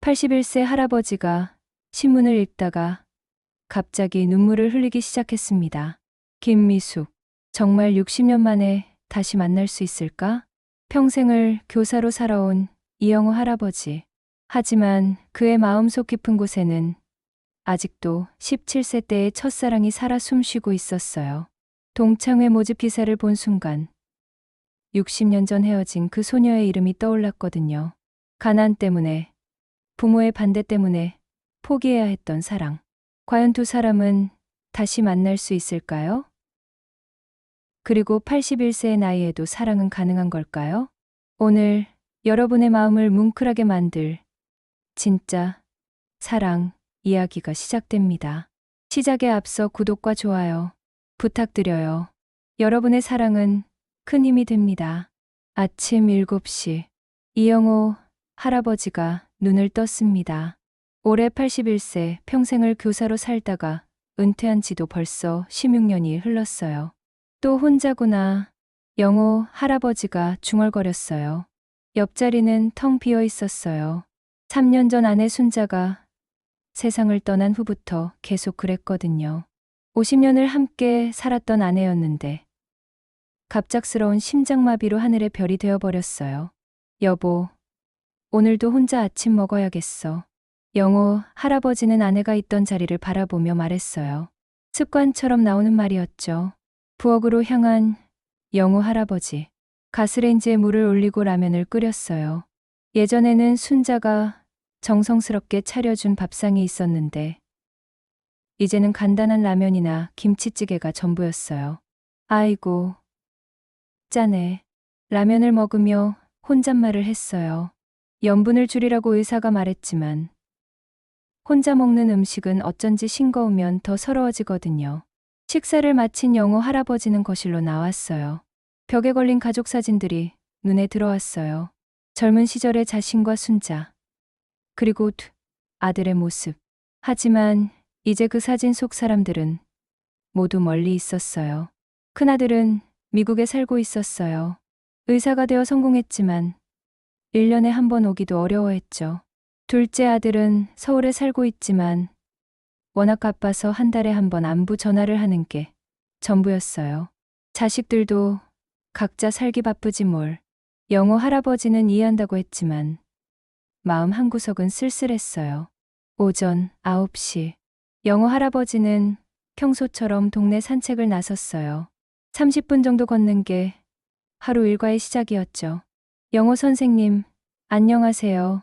81세 할아버지가 신문을 읽다가 갑자기 눈물을 흘리기 시작했습니다. 김미숙, 정말 60년 만에 다시 만날 수 있을까? 평생을 교사로 살아온 이영호 할아버지. 하지만 그의 마음속 깊은 곳에는 아직도 17세 때의 첫사랑이 살아 숨쉬고 있었어요. 동창회 모집 기사를 본 순간 60년 전 헤어진 그 소녀의 이름이 떠올랐거든요. 가난 때문에, 부모의 반대 때문에 포기해야 했던 사랑. 과연 두 사람은 다시 만날 수 있을까요? 그리고 81세의 나이에도 사랑은 가능한 걸까요? 오늘 여러분의 마음을 뭉클하게 만들 진짜 사랑 이야기가 시작됩니다. 시작에 앞서 구독과 좋아요 부탁드려요. 여러분의 사랑은 큰 힘이 됩니다. 아침 7시 이영호 할아버지가 눈을 떴습니다. 올해 81세, 평생을 교사로 살다가 은퇴한 지도 벌써 16년이 흘렀어요. 또 혼자구나. 영호 할아버지가 중얼거렸어요. 옆자리는 텅 비어 있었어요. 3년 전 아내 순자가 세상을 떠난 후부터 계속 그랬거든요. 50년을 함께 살았던 아내였는데 갑작스러운 심장마비로 하늘의 별이 되어버렸어요. 여보, 오늘도 혼자 아침 먹어야겠어. 영호 할아버지는 아내가 있던 자리를 바라보며 말했어요. 습관처럼 나오는 말이었죠. 부엌으로 향한 영호 할아버지. 가스레인지에 물을 올리고 라면을 끓였어요. 예전에는 순자가 정성스럽게 차려준 밥상이 있었는데 이제는 간단한 라면이나 김치찌개가 전부였어요. 아이고, 짠해. 라면을 먹으며 혼잣말을 했어요. 염분을 줄이라고 의사가 말했지만 혼자 먹는 음식은 어쩐지 싱거우면 더 서러워지거든요. 식사를 마친 영호 할아버지는 거실로 나왔어요. 벽에 걸린 가족 사진들이 눈에 들어왔어요. 젊은 시절의 자신과 순자, 그리고 두 아들의 모습. 하지만 이제 그 사진 속 사람들은 모두 멀리 있었어요. 큰아들은 미국에 살고 있었어요. 의사가 되어 성공했지만 1년에 한 번 오기도 어려워했죠. 둘째 아들은 서울에 살고 있지만 워낙 바빠서 한 달에 한 번 안부 전화를 하는 게 전부였어요. 자식들도 각자 살기 바쁘지 뭘. 영호 할아버지는 이해한다고 했지만 마음 한구석은 쓸쓸했어요. 오전 9시 영호 할아버지는 평소처럼 동네 산책을 나섰어요. 30분 정도 걷는 게 하루 일과의 시작이었죠. 영호 선생님, 안녕하세요.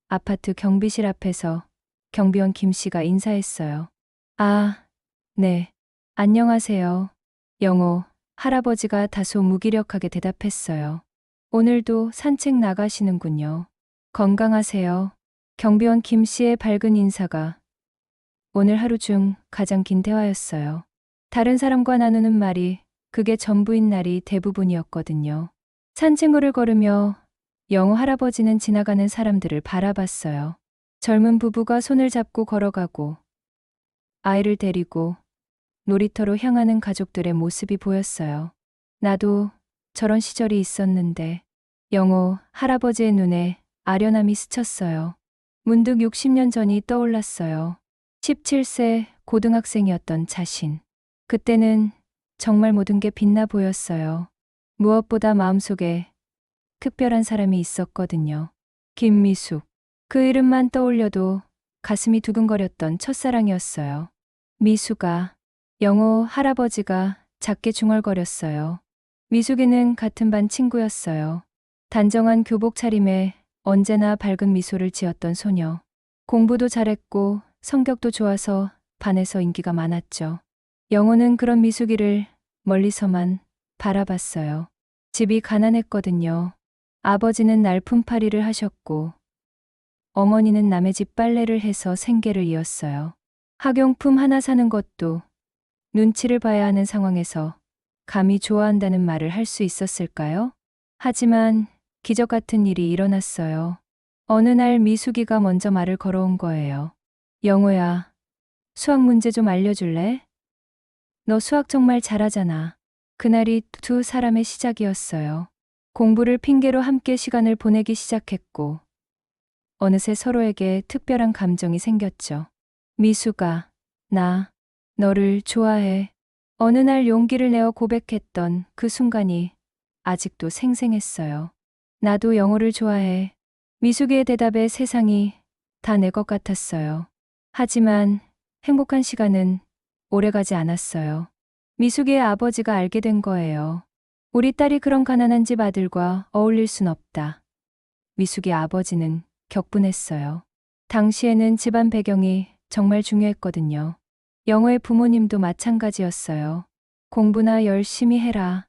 아파트 경비실 앞에서 경비원 김 씨가 인사했어요. 아, 네. 안녕하세요. 영호 할아버지가 다소 무기력하게 대답했어요. 오늘도 산책 나가시는군요. 건강하세요. 경비원 김 씨의 밝은 인사가 오늘 하루 중 가장 긴 대화였어요. 다른 사람과 나누는 말이 그게 전부인 날이 대부분이었거든요. 산책로를 걸으며 영호 할아버지는 지나가는 사람들을 바라봤어요. 젊은 부부가 손을 잡고 걸어가고 아이를 데리고 놀이터로 향하는 가족들의 모습이 보였어요. 나도 저런 시절이 있었는데 영호 할아버지의 눈에 아련함이 스쳤어요. 문득 60년 전이 떠올랐어요. 17세 고등학생이었던 자신. 그때는 정말 모든 게 빛나 보였어요. 무엇보다 마음속에 특별한 사람이 있었거든요. 김미숙. 그 이름만 떠올려도 가슴이 두근거렸던 첫사랑이었어요. 미숙아. 영호 할아버지가 작게 중얼거렸어요. 미숙이는 같은 반 친구였어요. 단정한 교복 차림에 언제나 밝은 미소를 지었던 소녀. 공부도 잘했고 성격도 좋아서 반에서 인기가 많았죠. 영호는 그런 미숙이를 멀리서만 바라봤어요. 집이 가난했거든요. 아버지는 날품팔이를 하셨고 어머니는 남의 집 빨래를 해서 생계를 이었어요. 학용품 하나 사는 것도 눈치를 봐야 하는 상황에서 감히 좋아한다는 말을 할 수 있었을까요? 하지만 기적 같은 일이 일어났어요. 어느 날 미숙이가 먼저 말을 걸어온 거예요. 영호야, 수학 문제 좀 알려줄래? 너 수학 정말 잘하잖아. 그날이 두 사람의 시작이었어요. 공부를 핑계로 함께 시간을 보내기 시작했고 어느새 서로에게 특별한 감정이 생겼죠. 미수가, 나, 너를 좋아해. 어느 날 용기를 내어 고백했던 그 순간이 아직도 생생했어요. 나도 영호를 좋아해. 미숙이의 대답에 세상이 다 내 것 같았어요. 하지만 행복한 시간은 오래가지 않았어요. 미숙이의 아버지가 알게 된 거예요. 우리 딸이 그런 가난한 집 아들과 어울릴 순 없다. 미숙이 아버지는 격분했어요. 당시에는 집안 배경이 정말 중요했거든요. 영호의 부모님도 마찬가지였어요. 공부나 열심히 해라.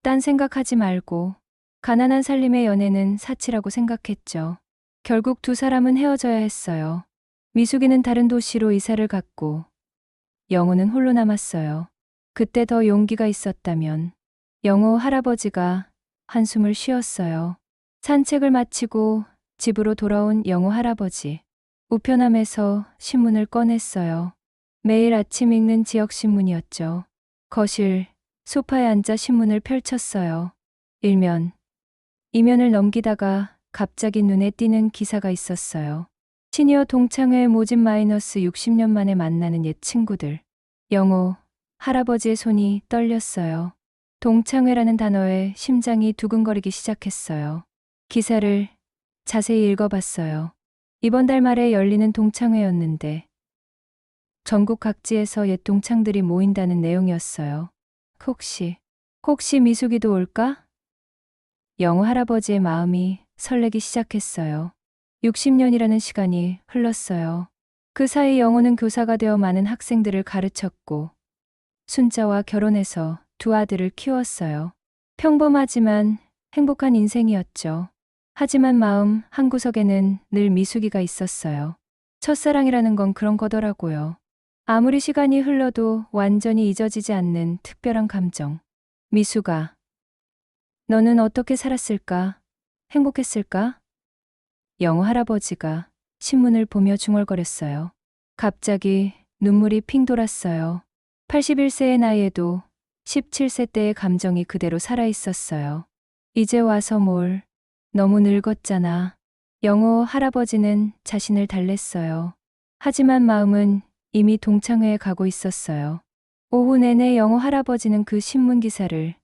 딴 생각하지 말고. 가난한 살림의 연애는 사치라고 생각했죠. 결국 두 사람은 헤어져야 했어요. 미숙이는 다른 도시로 이사를 갔고 영호는 홀로 남았어요. 그때 더 용기가 있었다면. 영호 할아버지가 한숨을 쉬었어요. 산책을 마치고 집으로 돌아온 영호 할아버지. 우편함에서 신문을 꺼냈어요. 매일 아침 읽는 지역신문이었죠. 거실, 소파에 앉아 신문을 펼쳤어요. 일면, 이면을 넘기다가 갑자기 눈에 띄는 기사가 있었어요. 시니어 동창회 모집 마이너스 60년 만에 만나는 옛 친구들. 영호, 할아버지의 손이 떨렸어요. 동창회라는 단어에 심장이 두근거리기 시작했어요. 기사를 자세히 읽어봤어요. 이번 달 말에 열리는 동창회였는데 전국 각지에서 옛 동창들이 모인다는 내용이었어요. 혹시 미숙이도 올까? 영호 할아버지의 마음이 설레기 시작했어요. 60년이라는 시간이 흘렀어요. 그 사이 영호는 교사가 되어 많은 학생들을 가르쳤고 순자와 결혼해서 두 아들을 키웠어요. 평범하지만 행복한 인생이었죠. 하지만 마음 한구석에는 늘 미숙이가 있었어요. 첫사랑이라는 건 그런 거더라고요. 아무리 시간이 흘러도 완전히 잊어지지 않는 특별한 감정. 미숙아, 너는 어떻게 살았을까? 행복했을까? 영호 할아버지가 신문을 보며 중얼거렸어요. 갑자기 눈물이 핑 돌았어요. 81세의 나이에도 17세 때의 감정이 그대로 살아있었어요. 이제 와서 뭘, 너무 늙었잖아. 영호 할아버지는 자신을 달랬어요. 하지만 마음은 이미 동창회에 가고 있었어요. 오후 내내 영호 할아버지는 그 신문 기사를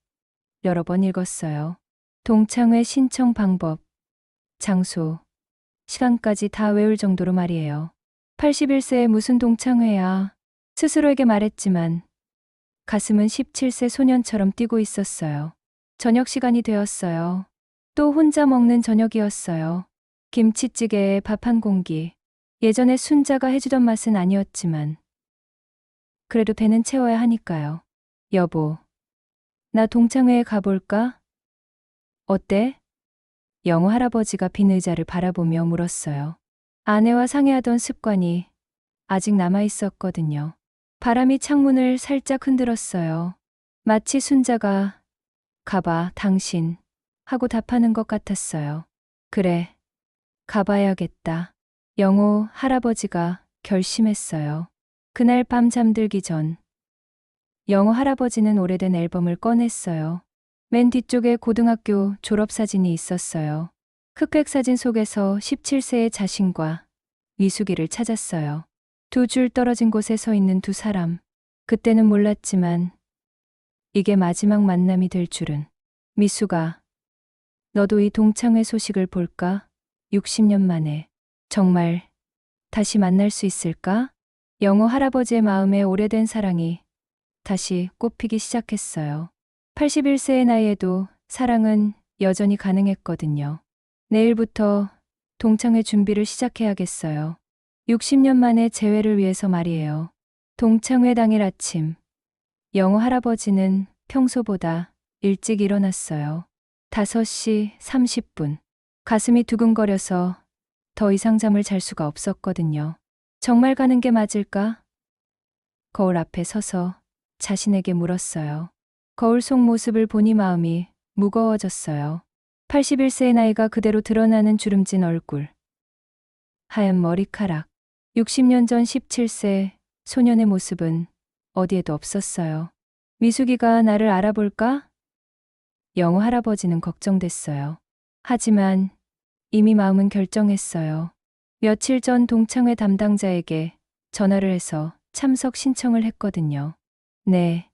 여러 번 읽었어요. 동창회 신청 방법, 장소, 시간까지 다 외울 정도로 말이에요. 81세에 무슨 동창회야. 스스로에게 말했지만 가슴은 17세 소년처럼 뛰고 있었어요. 저녁 시간이 되었어요. 또 혼자 먹는 저녁이었어요. 김치찌개에 밥 한 공기. 예전에 순자가 해주던 맛은 아니었지만 그래도 배는 채워야 하니까요. 여보, 나 동창회에 가볼까? 어때? 영호 할아버지가 빈 의자를 바라보며 물었어요. 아내와 상의하던 습관이 아직 남아 있었거든요. 바람이 창문을 살짝 흔들었어요. 마치 순자가 가봐, 당신 하고 답하는 것 같았어요. 그래, 가봐야겠다. 영호 할아버지가 결심했어요. 그날 밤 잠들기 전 영호 할아버지는 오래된 앨범을 꺼냈어요. 맨 뒤쪽에 고등학교 졸업사진이 있었어요. 흑백 사진 속에서 17세의 자신과 미숙이를 찾았어요. 두 줄 떨어진 곳에 서 있는 두 사람. 그때는 몰랐지만 이게 마지막 만남이 될 줄은. 미숙아, 너도 이 동창회 소식을 볼까? 60년 만에. 정말 다시 만날 수 있을까? 영호 할아버지의 마음에 오래된 사랑이 다시 꽃피기 시작했어요. 81세의 나이에도 사랑은 여전히 가능했거든요. 내일부터 동창회 준비를 시작해야겠어요. 60년 만에 재회를 위해서 말이에요. 동창회 당일 아침, 영호 할아버지는 평소보다 일찍 일어났어요. 5시 30분. 가슴이 두근거려서 더 이상 잠을 잘 수가 없었거든요. 정말 가는 게 맞을까? 거울 앞에 서서 자신에게 물었어요. 거울 속 모습을 보니 마음이 무거워졌어요. 81세의 나이가 그대로 드러나는 주름진 얼굴. 하얀 머리카락. 60년 전 17세 소년의 모습은 어디에도 없었어요. 미숙이가 나를 알아볼까? 영호 할아버지는 걱정됐어요. 하지만 이미 마음은 결정했어요. 며칠 전 동창회 담당자에게 전화를 해서 참석 신청을 했거든요. 네,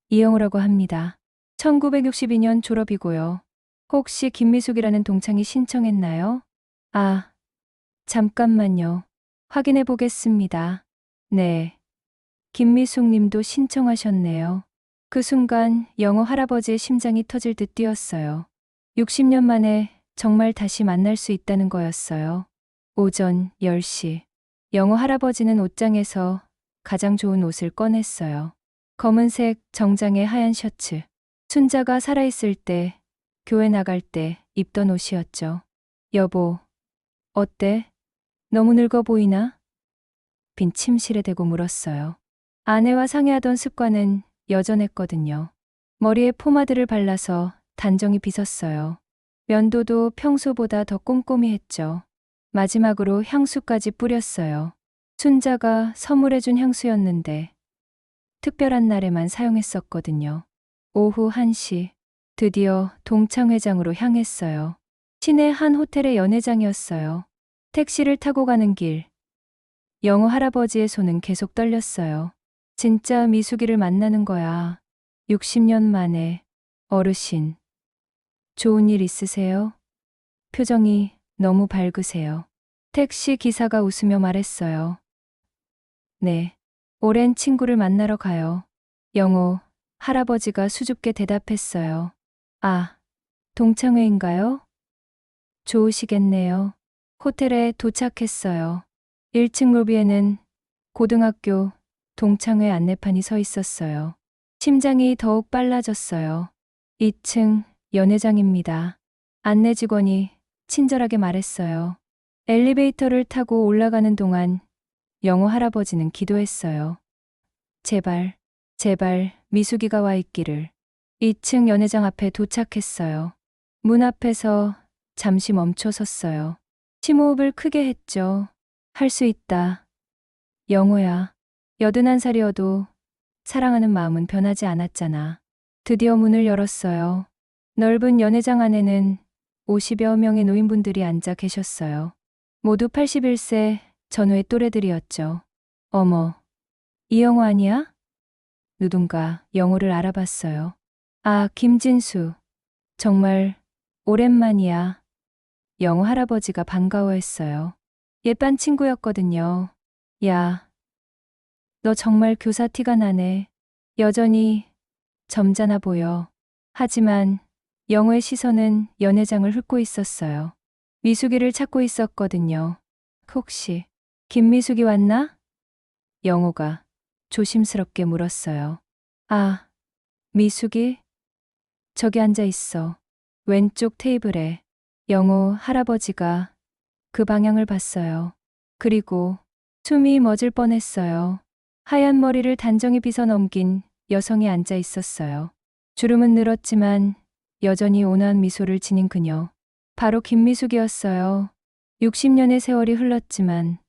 이영우라고 합니다. 1962년 졸업이고요. 혹시 김미숙이라는 동창이 신청했나요? 아, 잠깐만요. 확인해 보겠습니다. 네, 김미숙 님도 신청하셨네요. 그 순간 영호 할아버지의 심장이 터질 듯 뛰었어요. 60년 만에 정말 다시 만날 수 있다는 거였어요. 오전 10시. 영호 할아버지는 옷장에서 가장 좋은 옷을 꺼냈어요. 검은색 정장에 하얀 셔츠. 순자가 살아있을 때, 교회 나갈 때 입던 옷이었죠. 여보, 어때? 너무 늙어 보이나? 빈 침실에 대고 물었어요. 아내와 상의하던 습관은 여전했거든요. 머리에 포마드를 발라서 단정히 빗었어요. 면도도 평소보다 더 꼼꼼히 했죠. 마지막으로 향수까지 뿌렸어요. 순자가 선물해준 향수였는데 특별한 날에만 사용했었거든요. 오후 1시 드디어 동창회장으로 향했어요. 시내 한 호텔의 연회장이었어요. 택시를 타고 가는 길 영호 할아버지의 손은 계속 떨렸어요. 진짜 미숙이를 만나는 거야. 60년 만에. 어르신. 좋은 일 있으세요? 표정이 너무 밝으세요. 택시 기사가 웃으며 말했어요. 네. 오랜 친구를 만나러 가요. 영호 할아버지가 수줍게 대답했어요. 아, 동창회인가요? 좋으시겠네요. 호텔에 도착했어요. 1층 로비에는 고등학교 동창회 안내판이 서 있었어요. 심장이 더욱 빨라졌어요. 2층 연회장입니다. 안내 직원이 친절하게 말했어요. 엘리베이터를 타고 올라가는 동안 영호 할아버지는 기도했어요. 제발, 제발 미숙이가 와 있기를. 2층 연회장 앞에 도착했어요. 문 앞에서 잠시 멈춰 섰어요. 심호흡을 크게 했죠. 할 수 있다. 영호야. 81살이어도 사랑하는 마음은 변하지 않았잖아. 드디어 문을 열었어요. 넓은 연회장 안에는 50여 명의 노인분들이 앉아 계셨어요. 모두 81세 전후의 또래들이었죠. 어머, 이영호 아니야? 누군가 영호를 알아봤어요. 아, 김진수. 정말 오랜만이야. 영호 할아버지가 반가워했어요. 옛반 친구였거든요. 야, 너 정말 교사 티가 나네. 여전히 점잖아 보여. 하지만 영호의 시선은 연회장을 훑고 있었어요. 미숙이를 찾고 있었거든요. 혹시 김미숙이 왔나? 영호가 조심스럽게 물었어요. 아, 미숙이? 저기 앉아 있어. 왼쪽 테이블에. 영호 할아버지가 그 방향을 봤어요. 그리고 숨이 멎을 뻔했어요. 하얀 머리를 단정히 빗어 넘긴 여성이 앉아 있었어요. 주름은 늘었지만 여전히 온화한 미소를 지닌 그녀. 바로 김미숙이었어요. 60년의 세월이 흘렀지만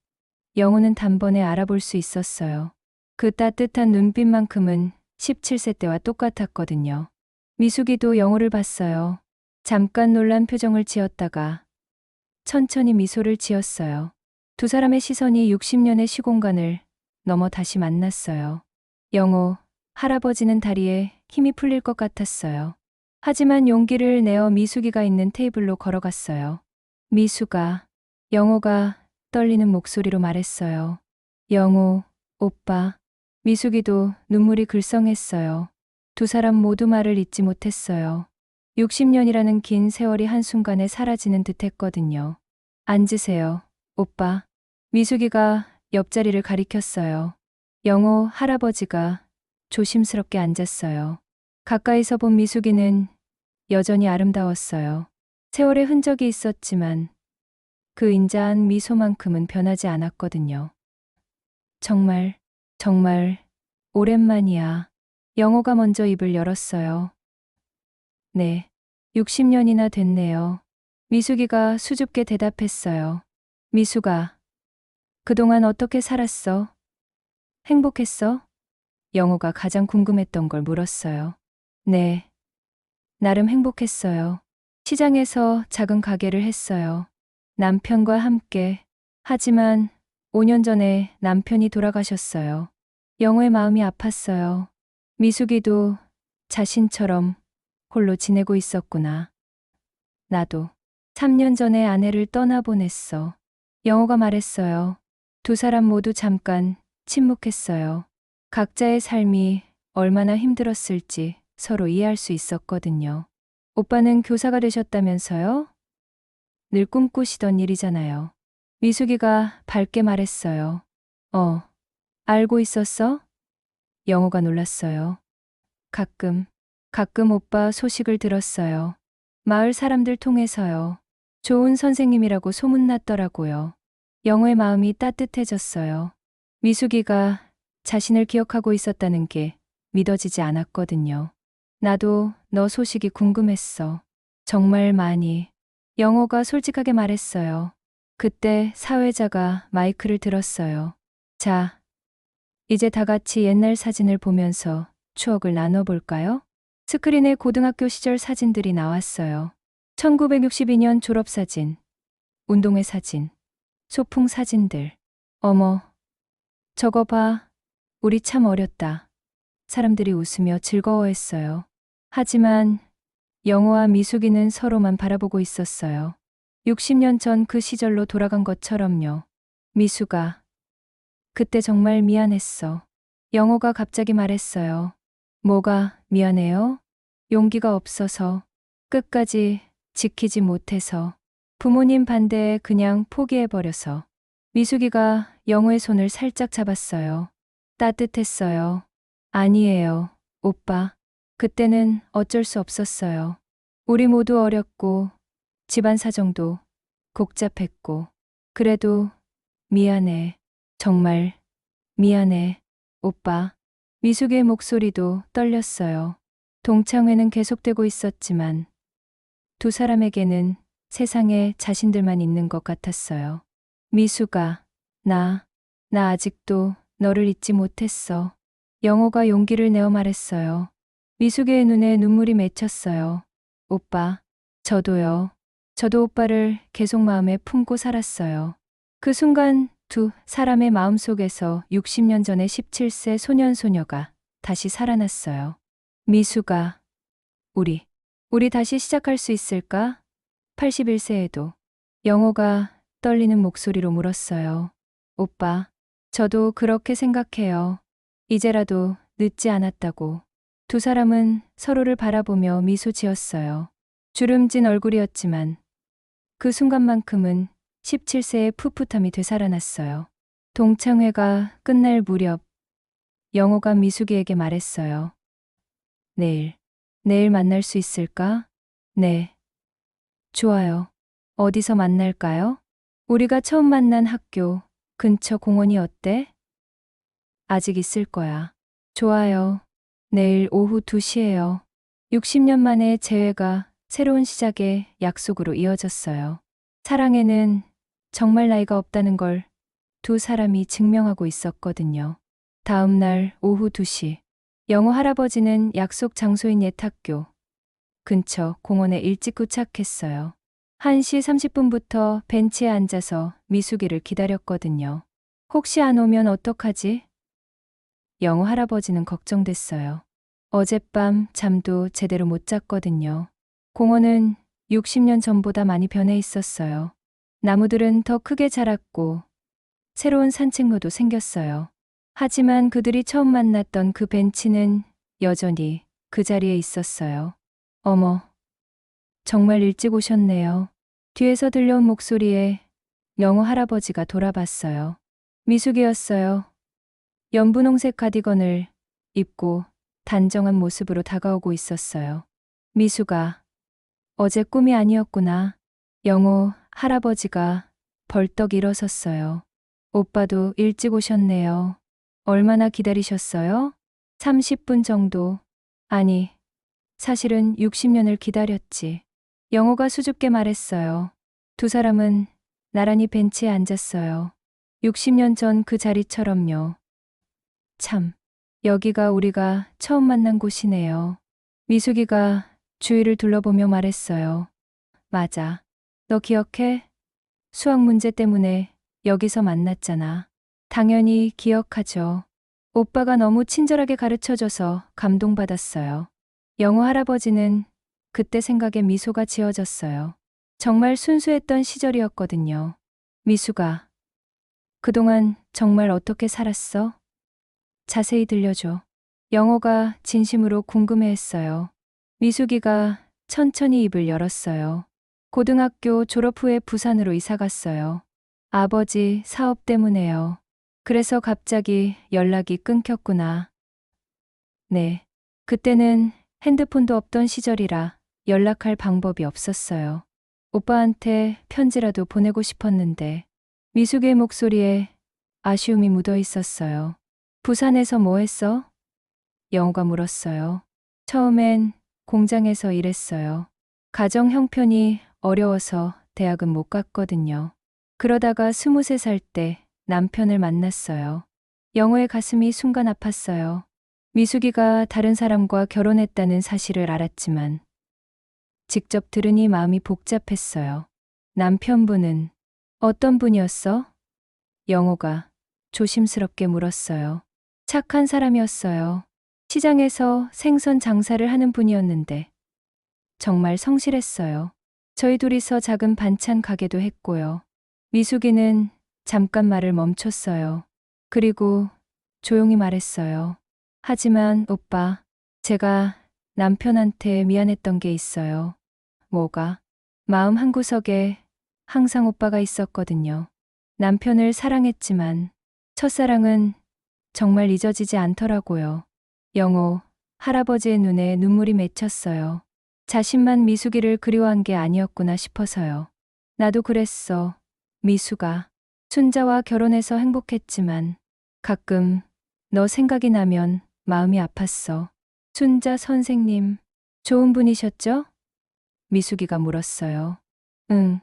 영호는 단번에 알아볼 수 있었어요. 그 따뜻한 눈빛만큼은 17세 때와 똑같았거든요. 미숙이도 영호를 봤어요. 잠깐 놀란 표정을 지었다가 천천히 미소를 지었어요. 두 사람의 시선이 60년의 시공간을 넘어 다시 만났어요. 영호, 할아버지는 다리에 힘이 풀릴 것 같았어요. 하지만 용기를 내어 미숙이가 있는 테이블로 걸어갔어요. 미숙아, 영호가 떨리는 목소리로 말했어요. 영호, 오빠. 미숙이도 눈물이 글썽했어요. 두 사람 모두 말을 잇지 못했어요. 60년이라는 긴 세월이 한순간에 사라지는 듯 했거든요. 앉으세요, 오빠. 미숙이가 옆자리를 가리켰어요. 영호 할아버지가 조심스럽게 앉았어요. 가까이서 본 미숙이는 여전히 아름다웠어요. 세월의 흔적이 있었지만 그 인자한 미소만큼은 변하지 않았거든요. 정말, 정말 오랜만이야. 영호가 먼저 입을 열었어요. 네, 60년이나 됐네요. 미숙이가 수줍게 대답했어요. 미숙아, 그동안 어떻게 살았어? 행복했어? 영호가 가장 궁금했던 걸 물었어요. 네, 나름 행복했어요. 시장에서 작은 가게를 했어요. 남편과 함께 하지만 5년 전에 남편이 돌아가셨어요. 영호의 마음이 아팠어요. 미숙이도 자신처럼 홀로 지내고 있었구나. 나도 3년 전에 아내를 떠나보냈어. 영호가 말했어요. 두 사람 모두 잠깐 침묵했어요. 각자의 삶이 얼마나 힘들었을지 서로 이해할 수 있었거든요. 오빠는 교사가 되셨다면서요? 늘 꿈꾸시던 일이잖아요. 미숙이가 밝게 말했어요. 알고 있었어? 영호가 놀랐어요. 가끔 오빠 소식을 들었어요. 마을 사람들 통해서요. 좋은 선생님이라고 소문났더라고요. 영호의 마음이 따뜻해졌어요. 미숙이가 자신을 기억하고 있었다는 게 믿어지지 않았거든요. 나도 너 소식이 궁금했어. 정말 많이. 영호가 솔직하게 말했어요. 그때 사회자가 마이크를 들었어요. 자, 이제 다 같이 옛날 사진을 보면서 추억을 나눠볼까요? 스크린에 고등학교 시절 사진들이 나왔어요. 1962년 졸업사진, 운동회 사진, 소풍 사진들. 어머, 저거 봐. 우리 참 어렸다. 사람들이 웃으며 즐거워했어요. 하지만 영호와 미숙이는 서로만 바라보고 있었어요. 60년 전 그 시절로 돌아간 것처럼요. 미숙아, 그때 정말 미안했어. 영호가 갑자기 말했어요. 뭐가 미안해요? 용기가 없어서, 끝까지 지키지 못해서, 부모님 반대에 그냥 포기해버려서. 미숙이가 영호의 손을 살짝 잡았어요. 따뜻했어요. 아니에요, 오빠. 그때는 어쩔 수 없었어요. 우리 모두 어렸고, 집안 사정도 복잡했고, 그래도 미안해. 정말 미안해, 오빠. 미숙의 목소리도 떨렸어요. 동창회는 계속되고 있었지만 두 사람에게는 세상에 자신들만 있는 것 같았어요. 미숙아, 나 아직도 너를 잊지 못했어. 영호가 용기를 내어 말했어요. 미숙의 눈에 눈물이 맺혔어요. 오빠, 저도요. 저도 오빠를 계속 마음에 품고 살았어요. 그 순간 두 사람의 마음속에서 60년 전의 17세 소년소녀가 다시 살아났어요. 미숙아, 우리 다시 시작할 수 있을까? 81세에도. 영호가 떨리는 목소리로 물었어요. 오빠, 저도 그렇게 생각해요. 이제라도 늦지 않았다고. 두 사람은 서로를 바라보며 미소 지었어요. 주름진 얼굴이었지만 그 순간만큼은 17세의 풋풋함이 되살아났어요. 동창회가 끝날 무렵 영호가 미숙이에게 말했어요. 내일 만날 수 있을까? 네. 좋아요. 어디서 만날까요? 우리가 처음 만난 학교 근처 공원이 어때? 아직 있을 거야. 좋아요. 내일 오후 2시에요. 60년 만에 재회가 새로운 시작의 약속으로 이어졌어요. 사랑에는 정말 나이가 없다는 걸 두 사람이 증명하고 있었거든요. 다음 날 오후 2시, 영호 할아버지는 약속 장소인 옛 학교 근처 공원에 일찍 도착했어요. 1시 30분부터 벤치에 앉아서 미숙이를 기다렸거든요. 혹시 안 오면 어떡하지? 영호 할아버지는 걱정됐어요. 어젯밤 잠도 제대로 못 잤거든요. 공원은 60년 전보다 많이 변해 있었어요. 나무들은 더 크게 자랐고 새로운 산책로도 생겼어요. 하지만 그들이 처음 만났던 그 벤치는 여전히 그 자리에 있었어요. 어머, 정말 일찍 오셨네요. 뒤에서 들려온 목소리에 영호 할아버지가 돌아봤어요. 미숙이었어요. 연분홍색 가디건을 입고 단정한 모습으로 다가오고 있었어요. 미숙아, 어제 꿈이 아니었구나. 영호 할아버지가 벌떡 일어섰어요. 오빠도 일찍 오셨네요. 얼마나 기다리셨어요? 30분 정도. 아니, 사실은 60년을 기다렸지. 영호가 수줍게 말했어요. 두 사람은 나란히 벤치에 앉았어요. 60년 전 그 자리처럼요. 참, 여기가 우리가 처음 만난 곳이네요. 미숙이가 주위를 둘러보며 말했어요. 맞아. 너 기억해? 수학 문제 때문에 여기서 만났잖아. 당연히 기억하죠. 오빠가 너무 친절하게 가르쳐줘서 감동받았어요. 영호 할아버지는 그때 생각에 미소가 지어졌어요. 정말 순수했던 시절이었거든요. 미수가, 그동안 정말 어떻게 살았어? 자세히 들려줘. 영호가 진심으로 궁금해했어요. 미숙이가 천천히 입을 열었어요. 고등학교 졸업 후에 부산으로 이사 갔어요. 아버지 사업 때문에요. 그래서 갑자기 연락이 끊겼구나. 네. 그때는 핸드폰도 없던 시절이라 연락할 방법이 없었어요. 오빠한테 편지라도 보내고 싶었는데 미숙의 목소리에 아쉬움이 묻어 있었어요. 부산에서 뭐 했어? 영호가 물었어요. 처음엔 공장에서 일했어요. 가정 형편이 어려워서 대학은 못 갔거든요. 그러다가 23살 때 남편을 만났어요. 영호의 가슴이 순간 아팠어요. 미숙이가 다른 사람과 결혼했다는 사실을 알았지만 직접 들으니 마음이 복잡했어요. 남편분은 어떤 분이었어? 영호가 조심스럽게 물었어요. 착한 사람이었어요. 시장에서 생선 장사를 하는 분이었는데 정말 성실했어요. 저희 둘이서 작은 반찬 가게도 했고요. 미숙이는 잠깐 말을 멈췄어요. 그리고 조용히 말했어요. 하지만 오빠, 제가 남편한테 미안했던 게 있어요. 뭐가? 마음 한구석에 항상 오빠가 있었거든요. 남편을 사랑했지만 첫사랑은 정말 잊어지지 않더라고요. 영호, 할아버지의 눈에 눈물이 맺혔어요. 자신만 미숙이를 그리워한 게 아니었구나 싶어서요. 나도 그랬어. 미숙아. 순자와 결혼해서 행복했지만 가끔 너 생각이 나면 마음이 아팠어. 순자 선생님, 좋은 분이셨죠? 미숙이가 물었어요. 응.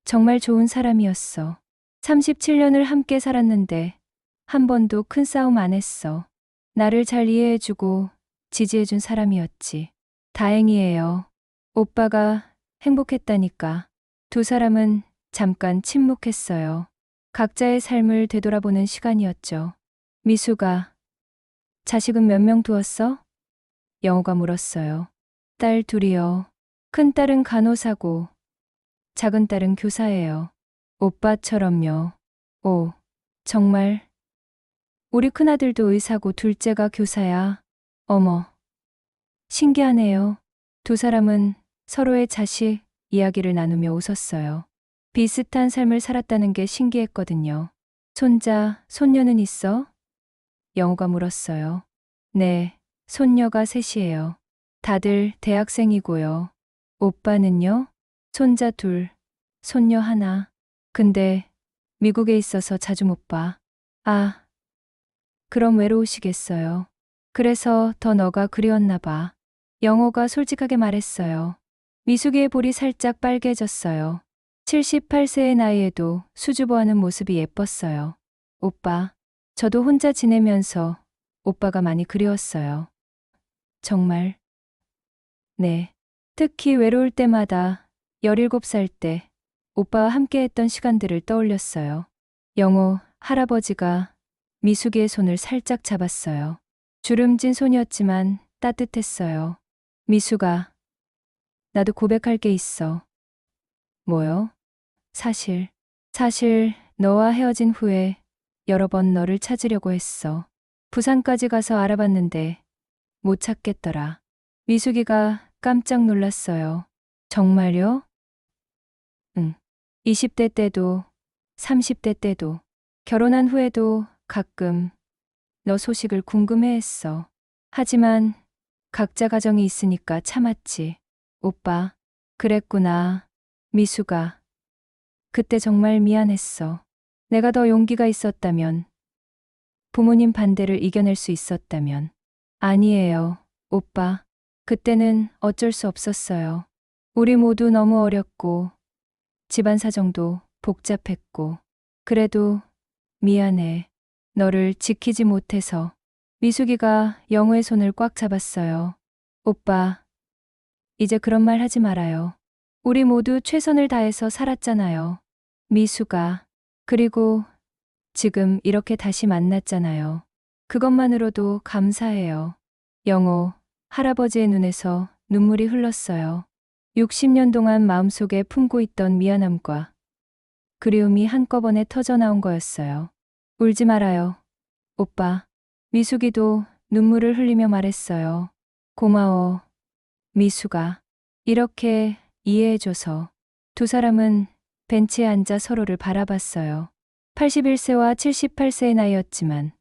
정말 좋은 사람이었어. 37년을 함께 살았는데 한 번도 큰 싸움 안 했어. 나를 잘 이해해주고 지지해준 사람이었지. 다행이에요. 오빠가 행복했다니까. 두 사람은 잠깐 침묵했어요. 각자의 삶을 되돌아보는 시간이었죠. 미수가, 자식은 몇 명 두었어? 영호가 물었어요. 딸 둘이요. 큰 딸은 간호사고, 작은 딸은 교사예요. 오빠처럼요. 오, 정말. 우리 큰아들도 의사고 둘째가 교사야. 어머. 신기하네요. 두 사람은 서로의 자식 이야기를 나누며 웃었어요. 비슷한 삶을 살았다는 게 신기했거든요. 손자, 손녀는 있어? 영호가 물었어요. 네, 손녀가 셋이에요. 다들 대학생이고요. 오빠는요? 손자 둘, 손녀 하나. 근데 미국에 있어서 자주 못 봐. 아, 그럼 외로우시겠어요. 그래서 더 너가 그리웠나 봐. 영호가 솔직하게 말했어요. 미숙이의 볼이 살짝 빨개졌어요. 78세의 나이에도 수줍어하는 모습이 예뻤어요. 오빠, 저도 혼자 지내면서 오빠가 많이 그리웠어요. 정말. 네. 특히 외로울 때마다 17살 때 오빠와 함께했던 시간들을 떠올렸어요. 영호 할아버지가 미숙이의 손을 살짝 잡았어요. 주름진 손이었지만 따뜻했어요. 미숙아, 나도 고백할 게 있어. 뭐요? 사실 너와 헤어진 후에 여러 번 너를 찾으려고 했어. 부산까지 가서 알아봤는데 못 찾겠더라. 미숙이가 깜짝 놀랐어요. 정말요? 응. 20대 때도 30대 때도 결혼한 후에도 가끔 너 소식을 궁금해했어. 하지만 각자 가정이 있으니까 참았지. 오빠, 그랬구나. 미숙아, 그때 정말 미안했어. 내가 더 용기가 있었다면, 부모님 반대를 이겨낼 수 있었다면. 아니에요, 오빠. 그때는 어쩔 수 없었어요. 우리 모두 너무 어렸고, 집안 사정도 복잡했고, 그래도 미안해. 너를 지키지 못해서. 미숙이가 영호의 손을 꽉 잡았어요. 오빠, 이제 그런 말 하지 말아요. 우리 모두 최선을 다해서 살았잖아요. 미숙아, 그리고 지금 이렇게 다시 만났잖아요. 그것만으로도 감사해요. 영호, 할아버지의 눈에서 눈물이 흘렀어요. 60년 동안 마음속에 품고 있던 미안함과 그리움이 한꺼번에 터져나온 거였어요. 울지 말아요. 오빠. 미숙이도 눈물을 흘리며 말했어요. 고마워. 미숙아. 이렇게 이해해줘서. 두 사람은 벤치에 앉아 서로를 바라봤어요. 81세와 78세의 나이였지만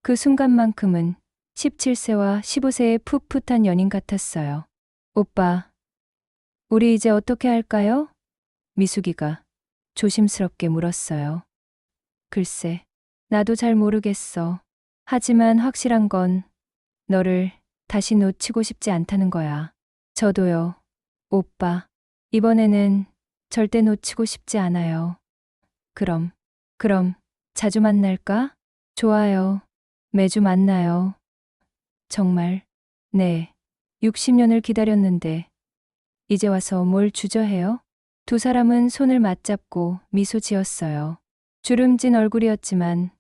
그 순간만큼은 17세와 15세의 풋풋한 연인 같았어요. 오빠, 우리 이제 어떻게 할까요? 미숙이가 조심스럽게 물었어요. 글쎄, 나도 잘 모르겠어. 하지만 확실한 건 너를 다시 놓치고 싶지 않다는 거야. 저도요. 오빠, 이번에는 절대 놓치고 싶지 않아요. 그럼 자주 만날까? 좋아요. 매주 만나요. 정말. 네. 60년을 기다렸는데 이제 와서 뭘 주저해요? 두 사람은 손을 맞잡고 미소 지었어요. 주름진 얼굴이었지만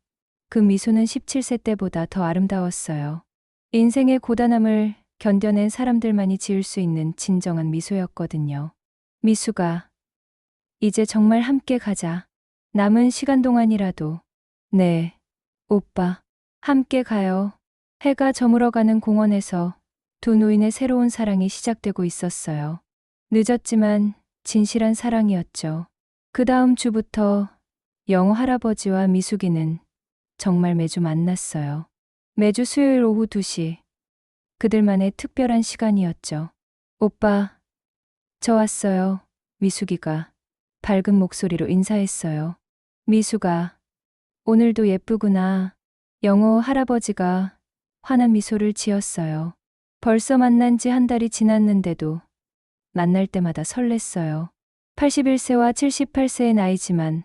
그 미소는 17세 때보다 더 아름다웠어요. 인생의 고단함을 견뎌낸 사람들만이 지을 수 있는 진정한 미소였거든요. 미숙아, 이제 정말 함께 가자. 남은 시간 동안이라도. 네, 오빠, 함께 가요. 해가 저물어가는 공원에서 두 노인의 새로운 사랑이 시작되고 있었어요. 늦었지만 진실한 사랑이었죠. 그 다음 주부터 영호 할아버지와 미숙이는 정말 매주 만났어요. 매주 수요일 오후 2시. 그들만의 특별한 시간이었죠. 오빠, 저 왔어요. 미숙이가 밝은 목소리로 인사했어요. 미숙아, 오늘도 예쁘구나. 영호 할아버지가 환한 미소를 지었어요. 벌써 만난 지 한 달이 지났는데도 만날 때마다 설렜어요. 81세와 78세의 나이지만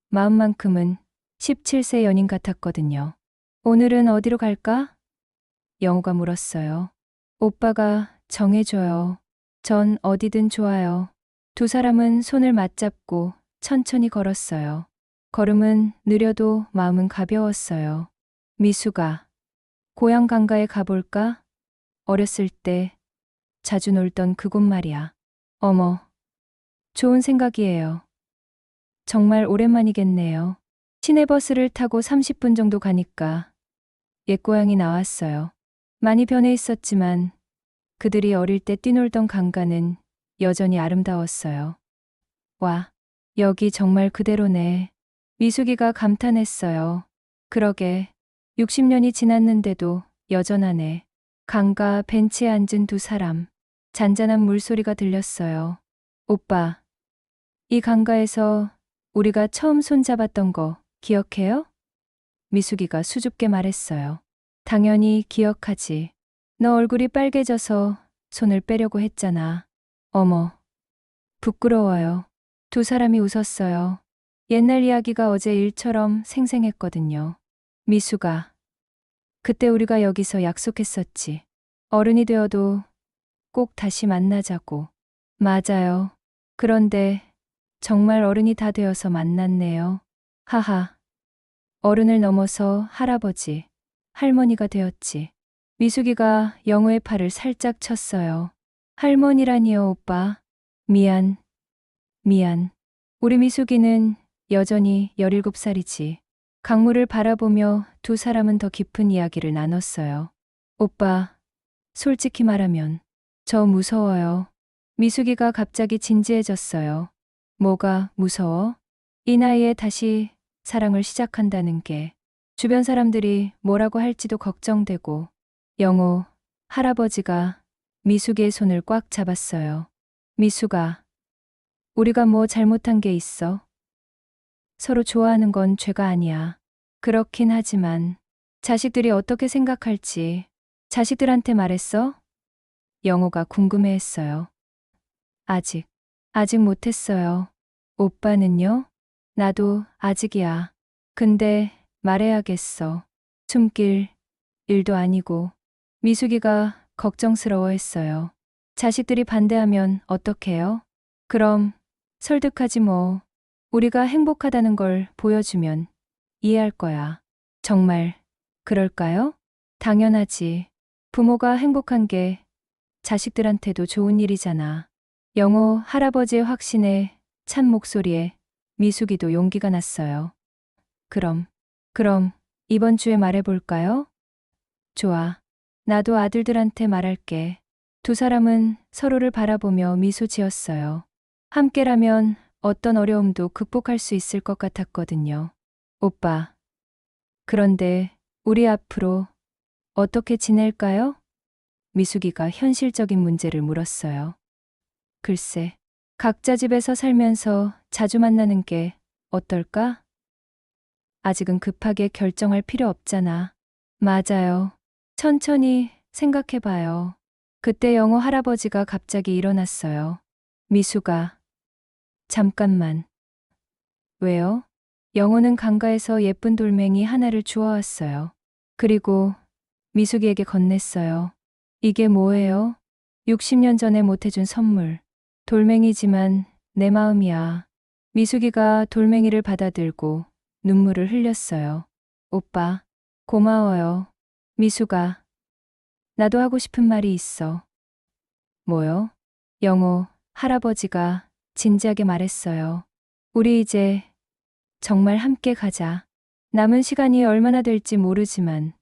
마음만큼은 17세 연인 같았거든요. 오늘은 어디로 갈까? 영호가 물었어요. 오빠가 정해줘요. 전 어디든 좋아요. 두 사람은 손을 맞잡고 천천히 걸었어요. 걸음은 느려도 마음은 가벼웠어요. 미숙아, 고향 강가에 가볼까? 어렸을 때 자주 놀던 그곳 말이야. 어머, 좋은 생각이에요. 정말 오랜만이겠네요. 시내버스를 타고 30분 정도 가니까 옛 고향이 나왔어요. 많이 변해 있었지만 그들이 어릴 때 뛰놀던 강가는 여전히 아름다웠어요. 와, 여기 정말 그대로네. 미숙이가 감탄했어요. 그러게, 60년이 지났는데도 여전하네. 강가 벤치에 앉은 두 사람. 잔잔한 물소리가 들렸어요. 오빠, 이 강가에서 우리가 처음 손잡았던 거 기억해요? 미숙이가 수줍게 말했어요. 당연히 기억하지. 너 얼굴이 빨개져서 손을 빼려고 했잖아. 어머, 부끄러워요. 두 사람이 웃었어요. 옛날 이야기가 어제 일처럼 생생했거든요. 미숙아, 그때 우리가 여기서 약속했었지. 어른이 되어도 꼭 다시 만나자고. 맞아요. 그런데 정말 어른이 다 되어서 만났네요. 하하. 어른을 넘어서 할아버지, 할머니가 되었지. 미숙이가 영호의 팔을 살짝 쳤어요. 할머니라니요, 오빠. 미안. 우리 미숙이는 여전히 17살이지. 강물을 바라보며 두 사람은 더 깊은 이야기를 나눴어요. 오빠, 솔직히 말하면 저 무서워요. 미숙이가 갑자기 진지해졌어요. 뭐가 무서워? 이 나이에 다시 사랑을 시작한다는 게 주변 사람들이 뭐라고 할지도 걱정되고. 영호, 할아버지가 미숙이의 손을 꽉 잡았어요. 미숙아, 우리가 뭐 잘못한 게 있어? 서로 좋아하는 건 죄가 아니야. 그렇긴 하지만 자식들이 어떻게 생각할지 자식들한테 말했어? 영호가 궁금해했어요. 아직 못했어요. 오빠는요? 나도 아직이야. 근데 말해야겠어. 숨길 일도 아니고. 미숙이가 걱정스러워했어요. 자식들이 반대하면 어떡해요? 그럼 설득하지 뭐. 우리가 행복하다는 걸 보여주면 이해할 거야. 정말 그럴까요? 당연하지. 부모가 행복한 게 자식들한테도 좋은 일이잖아. 영호 할아버지의 확신에 찬 목소리에 미숙이도 용기가 났어요. 그럼 이번 주에 말해볼까요? 좋아. 나도 아들들한테 말할게. 두 사람은 서로를 바라보며 미소 지었어요. 함께라면 어떤 어려움도 극복할 수 있을 것 같았거든요. 오빠, 그런데 우리 앞으로 어떻게 지낼까요? 미숙이가 현실적인 문제를 물었어요. 글쎄, 각자 집에서 살면서 자주 만나는 게 어떨까? 아직은 급하게 결정할 필요 없잖아. 맞아요. 천천히 생각해봐요. 그때 영호 할아버지가 갑자기 일어났어요. 미숙아, 잠깐만. 왜요? 영호는 강가에서 예쁜 돌멩이 하나를 주워왔어요. 그리고 미숙이에게 건넸어요. 이게 뭐예요? 60년 전에 못해준 선물. 돌멩이지만 내 마음이야. 미숙이가 돌멩이를 받아들고 눈물을 흘렸어요. 오빠, 고마워요. 미숙아, 나도 하고 싶은 말이 있어. 뭐요? 영호, 할아버지가 진지하게 말했어요. 우리 이제 정말 함께 가자. 남은 시간이 얼마나 될지 모르지만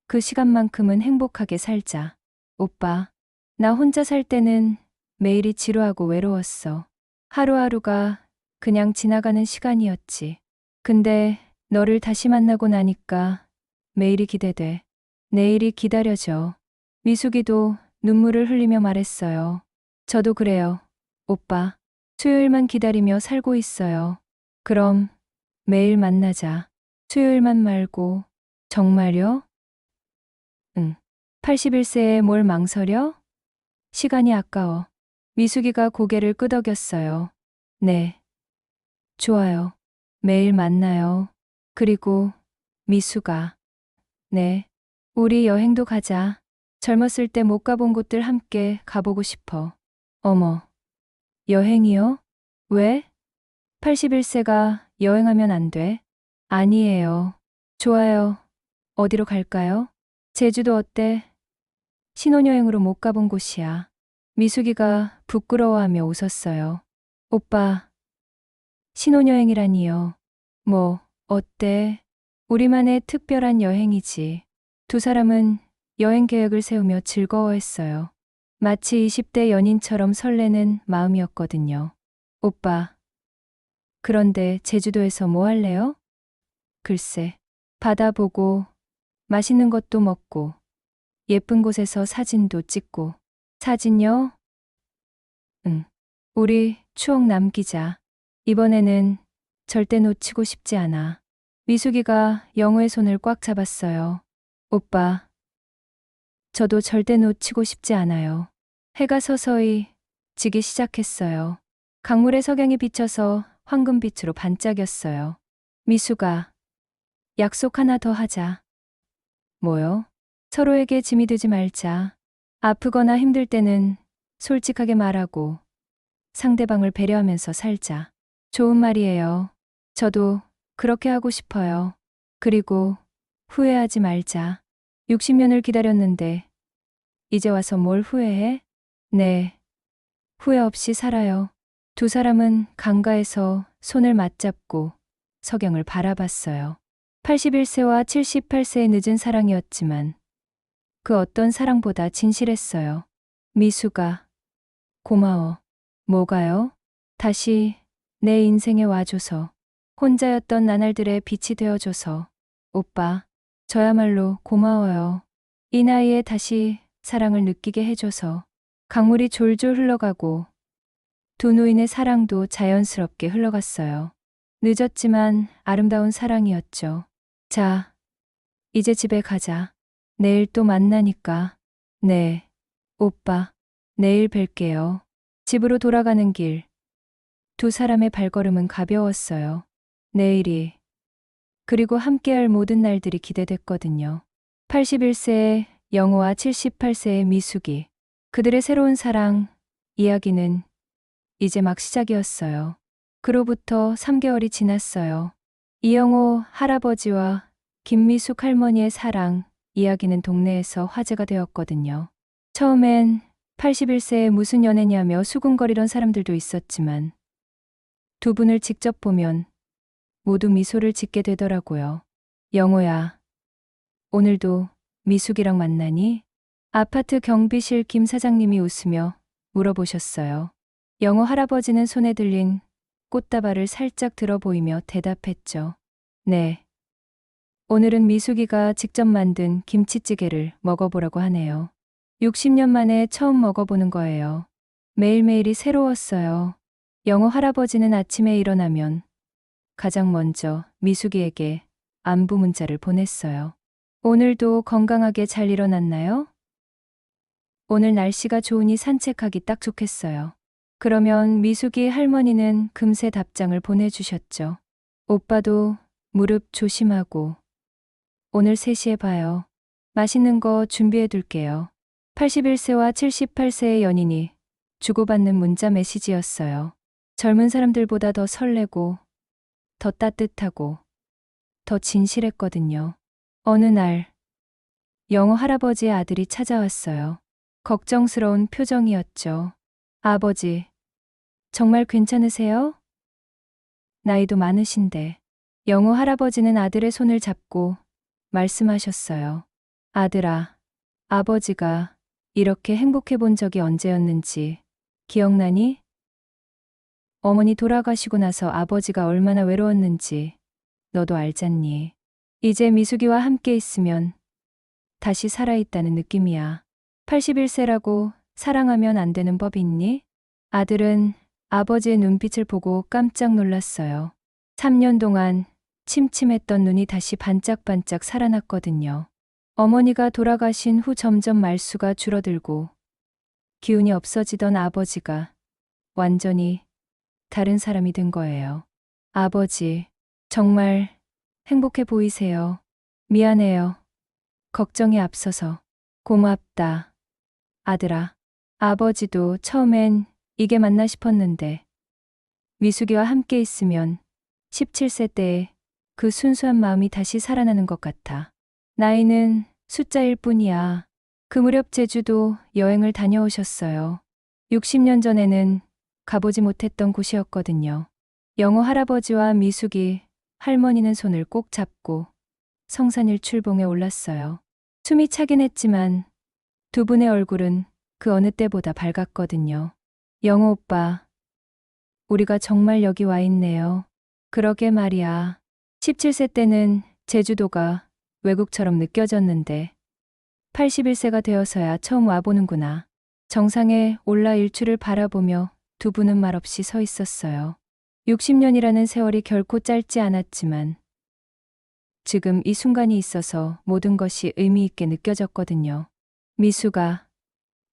그 시간만큼은 행복하게 살자. 오빠, 나 혼자 살 때는 매일이 지루하고 외로웠어. 하루하루가 그냥 지나가는 시간이었지. 근데 너를 다시 만나고 나니까 매일이 기대돼. 내일이 기다려져. 미숙이도 눈물을 흘리며 말했어요. 저도 그래요. 오빠, 수요일만 기다리며 살고 있어요. 그럼 매일 만나자. 수요일만 말고. 정말요? 응. 81세에 뭘 망설여? 시간이 아까워. 미숙이가 고개를 끄덕였어요. 네. 좋아요. 매일 만나요. 그리고 미숙아. 네. 우리 여행도 가자. 젊었을 때 못 가본 곳들 함께 가보고 싶어. 어머. 여행이요? 왜? 81세가 여행하면 안 돼? 아니에요. 좋아요. 어디로 갈까요? 제주도 어때? 신혼여행으로 못 가본 곳이야. 미숙이가 부끄러워하며 웃었어요. 오빠, 신혼여행이라니요. 뭐, 어때? 우리만의 특별한 여행이지. 두 사람은 여행 계획을 세우며 즐거워했어요. 마치 20대 연인처럼 설레는 마음이었거든요. 오빠, 그런데 제주도에서 뭐 할래요? 글쎄, 바다 보고, 맛있는 것도 먹고, 예쁜 곳에서 사진도 찍고. 사진요? 응. 우리 추억 남기자. 이번에는 절대 놓치고 싶지 않아. 미숙이가 영호의 손을 꽉 잡았어요. 오빠, 저도 절대 놓치고 싶지 않아요. 해가 서서히 지기 시작했어요. 강물의 석양이 비쳐서 황금빛으로 반짝였어요. 미숙아, 약속 하나 더 하자. 뭐요? 서로에게 짐이 되지 말자. 아프거나 힘들 때는 솔직하게 말하고 상대방을 배려하면서 살자. 좋은 말이에요. 저도 그렇게 하고 싶어요. 그리고 후회하지 말자. 60년을 기다렸는데 이제 와서 뭘 후회해? 네, 후회 없이 살아요. 두 사람은 강가에서 손을 맞잡고 석양을 바라봤어요. 81세와 78세의 늦은 사랑이었지만 그 어떤 사랑보다 진실했어요. 미숙아, 고마워. 뭐가요? 다시 내 인생에 와줘서. 혼자였던 나날들의 빛이 되어줘서. 오빠, 저야말로 고마워요. 이 나이에 다시 사랑을 느끼게 해줘서. 강물이 졸졸 흘러가고 두 노인의 사랑도 자연스럽게 흘러갔어요. 늦었지만 아름다운 사랑이었죠. 자, 이제 집에 가자. 내일 또 만나니까. 네, 오빠, 내일 뵐게요. 집으로 돌아가는 길. 두 사람의 발걸음은 가벼웠어요. 내일이, 그리고 함께할 모든 날들이 기대됐거든요. 81세의 영호와 78세의 미숙이. 그들의 새로운 사랑, 이야기는 이제 막 시작이었어요. 그로부터 3개월이 지났어요. 이영호 할아버지와 김미숙 할머니의 사랑 이야기는 동네에서 화제가 되었거든요. 처음엔 81세에 무슨 연애냐며 수군거리던 사람들도 있었지만 두 분을 직접 보면 모두 미소를 짓게 되더라고요. 영호야, 오늘도 미숙이랑 만나니? 아파트 경비실 김 사장님이 웃으며 물어보셨어요. 영호 할아버지는 손에 들린 꽃다발을 살짝 들어 보이며 대답했죠. 네. 오늘은 미숙이가 직접 만든 김치찌개를 먹어보라고 하네요. 60년 만에 처음 먹어보는 거예요. 매일매일이 새로웠어요. 영호 할아버지는 아침에 일어나면 가장 먼저 미숙이에게 안부 문자를 보냈어요. 오늘도 건강하게 잘 일어났나요? 오늘 날씨가 좋으니 산책하기 딱 좋겠어요. 그러면 미숙이 할머니는 금세 답장을 보내주셨죠. 오빠도 무릎 조심하고 오늘 3시에 봐요. 맛있는 거 준비해 둘게요. 81세와 78세의 연인이 주고받는 문자 메시지였어요. 젊은 사람들보다 더 설레고 더 따뜻하고 더 진실했거든요. 어느 날 영호 할아버지의 아들이 찾아왔어요. 걱정스러운 표정이었죠. 아버지, 정말 괜찮으세요? 나이도 많으신데. 영호 할아버지는 아들의 손을 잡고 말씀하셨어요. 아들아, 아버지가 이렇게 행복해 본 적이 언제였는지 기억나니? 어머니 돌아가시고 나서 아버지가 얼마나 외로웠는지 너도 알잖니. 이제 미숙이와 함께 있으면 다시 살아있다는 느낌이야. 81세라고 사랑하면 안 되는 법이 있니? 아들은 아버지의 눈빛을 보고 깜짝 놀랐어요. 3년 동안 침침했던 눈이 다시 반짝반짝 살아났거든요. 어머니가 돌아가신 후 점점 말수가 줄어들고 기운이 없어지던 아버지가 완전히 다른 사람이 된 거예요. 아버지, 정말 행복해 보이세요. 미안해요. 걱정이 앞서서. 고맙다. 아들아. 아버지도 처음엔 이게 맞나 싶었는데 미숙이와 함께 있으면 17세 때의 그 순수한 마음이 다시 살아나는 것 같아. 나이는 숫자일 뿐이야. 그 무렵 제주도 여행을 다녀오셨어요. 60년 전에는 가보지 못했던 곳이었거든요. 영호 할아버지와 미숙이 할머니는 손을 꼭 잡고 성산일 출봉에 올랐어요. 숨이 차긴 했지만 두 분의 얼굴은 그 어느 때보다 밝았거든요. 영호 오빠, 우리가 정말 여기 와 있네요. 그러게 말이야. 17세 때는 제주도가 외국처럼 느껴졌는데 81세가 되어서야 처음 와보는구나. 정상에 올라 일출을 바라보며 두 분은 말없이 서 있었어요. 60년이라는 세월이 결코 짧지 않았지만 지금 이 순간이 있어서 모든 것이 의미 있게 느껴졌거든요. 미숙아,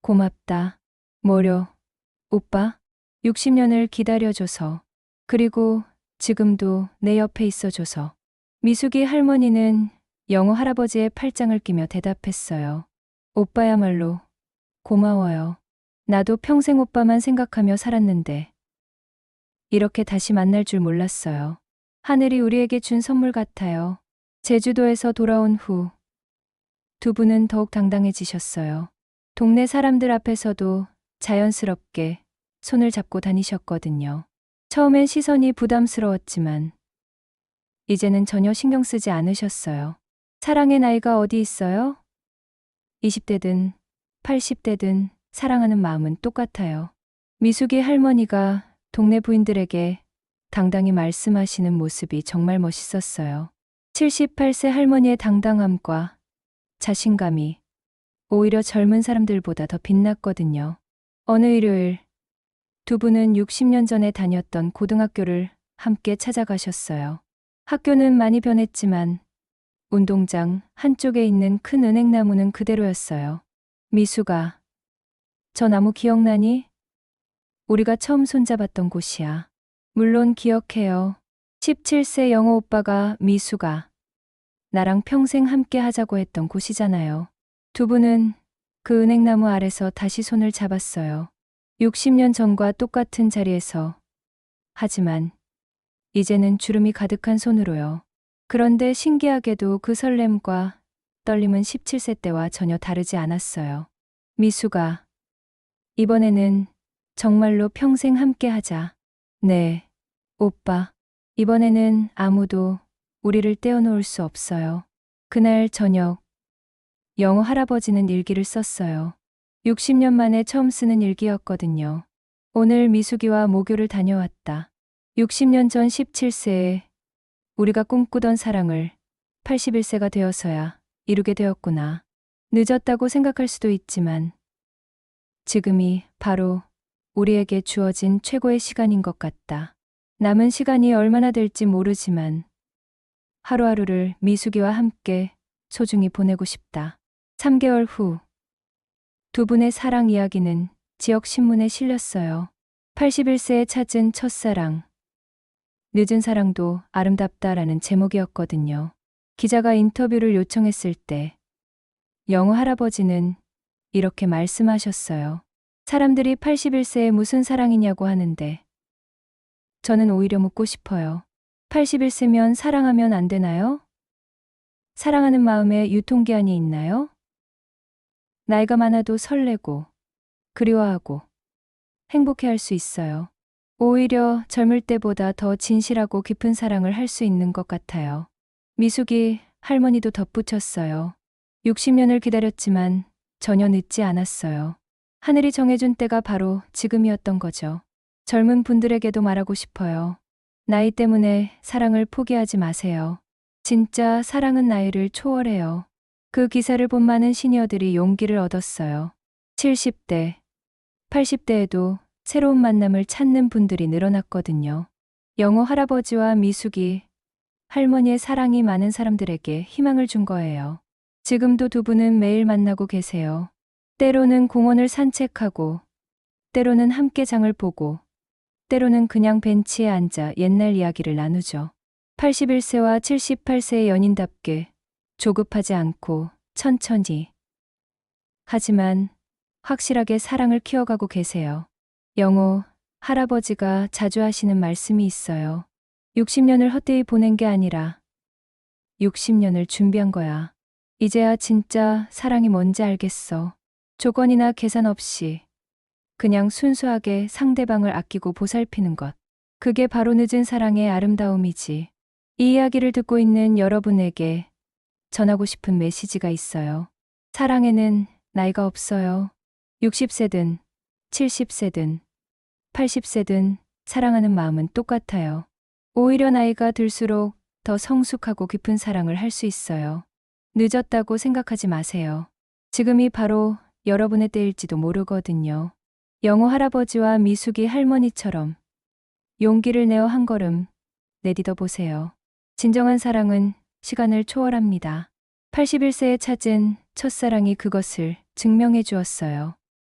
고맙다. 뭐려, 오빠? 60년을 기다려줘서, 그리고 지금도 내 옆에 있어줘서. 미숙이 할머니는 영호 할아버지의 팔짱을 끼며 대답했어요. 오빠야말로 고마워요. 나도 평생 오빠만 생각하며 살았는데 이렇게 다시 만날 줄 몰랐어요. 하늘이 우리에게 준 선물 같아요. 제주도에서 돌아온 후 두 분은 더욱 당당해지셨어요. 동네 사람들 앞에서도 자연스럽게 손을 잡고 다니셨거든요. 처음엔 시선이 부담스러웠지만 이제는 전혀 신경 쓰지 않으셨어요. 사랑의 나이가 어디 있어요? 20대든 80대든 사랑하는 마음은 똑같아요. 미숙이 할머니가 동네 부인들에게 당당히 말씀하시는 모습이 정말 멋있었어요. 78세 할머니의 당당함과 자신감이 오히려 젊은 사람들보다 더 빛났거든요. 어느 일요일 두 분은 60년 전에 다녔던 고등학교를 함께 찾아가셨어요. 학교는 많이 변했지만 운동장 한쪽에 있는 큰 은행나무는 그대로였어요. 미숙아, 저 나무 기억나니? 우리가 처음 손잡았던 곳이야. 물론 기억해요. 17세 영호 오빠가 미숙아, 나랑 평생 함께 하자고 했던 곳이잖아요. 두 분은 그 은행나무 아래서 다시 손을 잡았어요. 60년 전과 똑같은 자리에서. 하지만 이제는 주름이 가득한 손으로요. 그런데 신기하게도 그 설렘과 떨림은 17세 때와 전혀 다르지 않았어요. 미수가, 이번에는 정말로 평생 함께 하자. 네, 오빠. 이번에는 아무도 우리를 떼어놓을 수 없어요. 그날 저녁, 영호 할아버지는 일기를 썼어요. 60년 만에 처음 쓰는 일기였거든요. 오늘 미숙이와 모교를 다녀왔다. 60년 전 17세에 우리가 꿈꾸던 사랑을 81세가 되어서야 이루게 되었구나. 늦었다고 생각할 수도 있지만 지금이 바로 우리에게 주어진 최고의 시간인 것 같다. 남은 시간이 얼마나 될지 모르지만 하루하루를 미숙이와 함께 소중히 보내고 싶다. 3개월 후, 두 분의 사랑 이야기는 지역 신문에 실렸어요. 81세에 찾은 첫사랑. 늦은 사랑도 아름답다라는 제목이었거든요. 기자가 인터뷰를 요청했을 때 영호 할아버지는 이렇게 말씀하셨어요. 사람들이 81세에 무슨 사랑이냐고 하는데 저는 오히려 묻고 싶어요. 81세면 사랑하면 안 되나요? 사랑하는 마음에 유통기한이 있나요? 나이가 많아도 설레고 그리워하고 행복해할 수 있어요. 오히려 젊을 때보다 더 진실하고 깊은 사랑을 할 수 있는 것 같아요. 미숙이 할머니도 덧붙였어요. 60년을 기다렸지만 전혀 늦지 않았어요. 하늘이 정해준 때가 바로 지금이었던 거죠. 젊은 분들에게도 말하고 싶어요. 나이 때문에 사랑을 포기하지 마세요. 진짜 사랑은 나이를 초월해요. 그 기사를 본 많은 시니어들이 용기를 얻었어요. 70대, 80대에도 새로운 만남을 찾는 분들이 늘어났거든요. 영호 할아버지와 미숙이 할머니의 사랑이 많은 사람들에게 희망을 준 거예요. 지금도 두 분은 매일 만나고 계세요. 때로는 공원을 산책하고, 때로는 함께 장을 보고, 때로는 그냥 벤치에 앉아 옛날 이야기를 나누죠. 81세와 78세의 연인답게 조급하지 않고 천천히. 하지만 확실하게 사랑을 키워가고 계세요. 영호 할아버지가 자주 하시는 말씀이 있어요. 60년을 헛되이 보낸 게 아니라 60년을 준비한 거야. 이제야 진짜 사랑이 뭔지 알겠어. 조건이나 계산 없이 그냥 순수하게 상대방을 아끼고 보살피는 것. 그게 바로 늦은 사랑의 아름다움이지. 이 이야기를 듣고 있는 여러분에게 전하고 싶은 메시지가 있어요. 사랑에는 나이가 없어요. 60세든 70세든 80세든 사랑하는 마음은 똑같아요. 오히려 나이가 들수록 더 성숙하고 깊은 사랑을 할 수 있어요. 늦었다고 생각하지 마세요. 지금이 바로 여러분의 때일지도 모르거든요. 영호 할아버지와 미숙이 할머니처럼 용기를 내어 한 걸음 내딛어 보세요. 진정한 사랑은 시간을 초월합니다. 81세에 찾은 첫사랑이 그것을 증명해 주었어요.